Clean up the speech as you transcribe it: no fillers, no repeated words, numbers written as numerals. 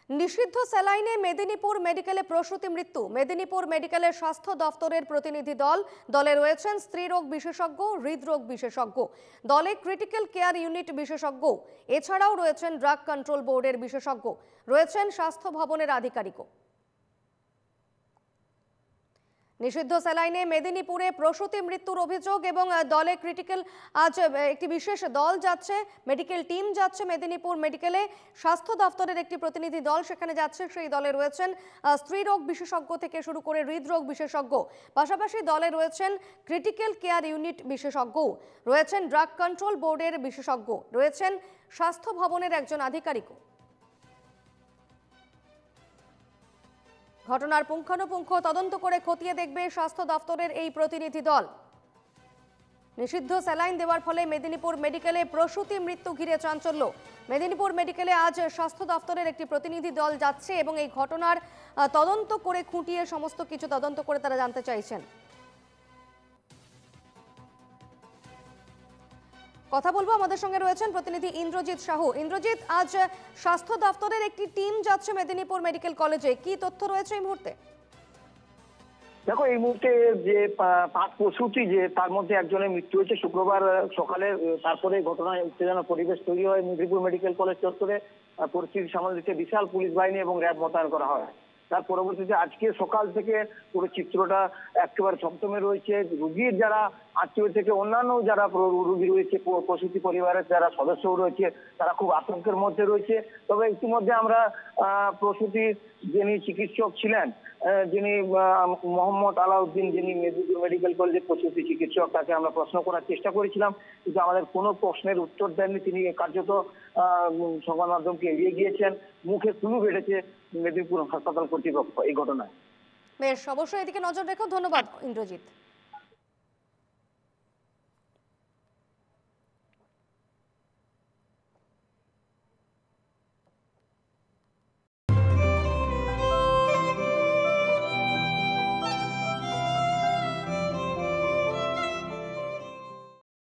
নিষিদ্ধ স্যালাইনে মেদিনীপুর মেডিকেলে প্রসূতি মৃত্যু। মেদিনীপুর মেডিকেলের স্বাস্থ্য দফতরের প্রতিনিধি দলে রয়েছেন স্ত্রীরোগ বিশেষজ্ঞ, হৃদরোগ বিশেষজ্ঞ, দলে ক্রিটিক্যাল কেয়ার ইউনিট বিশেষজ্ঞ, এছাড়াও রয়েছেন ড্রাগ কন্ট্রোল বোর্ডের বিশেষজ্ঞ, রয়েছেন স্বাস্থ্য ভবনের আধিকারিকও। নিষিদ্ধ স্যালাইনে মেদিনীপুরে প্রসূতি মৃত্যুর অভিযোগ এবং দলে ক্রিটিক্যাল আজ একটি বিশেষ দল যাচ্ছে, মেডিকেল টিম যাচ্ছে মেদিনীপুর মেডিকেলে। স্বাস্থ্য দপ্তরের একটি প্রতিনিধি দল সেখানে যাচ্ছে। সেই দলে রয়েছেন স্ত্রীরোগ বিশেষজ্ঞ থেকে শুরু করে হৃদরোগ বিশেষজ্ঞ, পাশাপাশি দলে রয়েছেন ক্রিটিক্যাল কেয়ার ইউনিট বিশেষজ্ঞ, রয়েছেন ড্রাগ কন্ট্রোল বোর্ডের বিশেষজ্ঞ, রয়েছেন স্বাস্থ্য ভবনের একজন আধিকারিকও। ঘটনার পুঙ্খানুপুঙ্খ তদন্ত করে খতিয়ে দেখবে স্বাস্থ্য দপ্তরের এই প্রতিনিধি দল। নিষিদ্ধ স্যালাইন দেওয়ার ফলে মেদিনীপুর মেডিকেলে প্রসূতি মৃত্যু ঘিরে চাঞ্চল্য। মেদিনীপুর মেডিকেলে আজ স্বাস্থ্য দপ্তরের একটি প্রতিনিধি দল যাচ্ছে এবং এই ঘটনার তদন্ত করে খুঁটিয়ে সমস্ত কিছু তদন্ত করে তারা জানতে চাইছেন। কথা বলবো, আমাদের সঙ্গে রয়েছেন প্রতিনিধি ইন্দ্রজিৎ সাহু। ইন্দ্রজিৎ, আজ স্বাস্থ্য দপ্তরের একটি টিম যাচ্ছে মেদিনীপুর মেডিকেল কলেজে, কি তথ্য রয়েছে এই মুহূর্তে? দেখো, এই মুহূর্তে যে 5 প্রসূতি যে তার মধ্যে একজনের মৃত্যু হয়েছে শুক্রবার সকালে। তারপরে ঘটনায় উত্তেজনা পরিবেশ তৈরি হয় মেদিনীপুর মেডিকেল কলেজ চত্বরে। পরিস্থিতি সামাল দিতে বিশাল পুলিশ বাহিনী এবং র্যাব মোতায়েন করা হয়। তার পরবর্তীতে আজকে সকাল থেকে পুরো চিত্রটা একেবারে থমথমে রয়েছে। রোগীর যারা আত্মীয় থেকে অন্যান্য যারা রোগী রয়েছে, প্রসূতি পরিবারের যারা সদস্যও রয়েছে, তারা খুব আতঙ্কের মধ্যে রয়েছে। তবে ইতিমধ্যে আমরা প্রসূতি যিনি চিকিৎসক ছিলেন, যিনি মোহাম্মদ আলাউদ্দিন, যিনি মেদিনীপুর মেডিকেল কলেজের প্রসূতি চিকিৎসক, তাকে আমরা প্রশ্ন করার চেষ্টা করেছিলাম, কিন্তু আমাদের কোনো প্রশ্নের উত্তর দেননি। তিনি কার্যত সংবাদ মাধ্যমকে এড়িয়ে গিয়েছেন। মুখে কুলু বেড়েছে মেদিনীপুর হাসপাতাল কর্তৃপক্ষ এই ঘটনায়। বেশ, অবশ্যই এদিকে নজর রেখো। ধন্যবাদ ইন্দ্রজিৎ।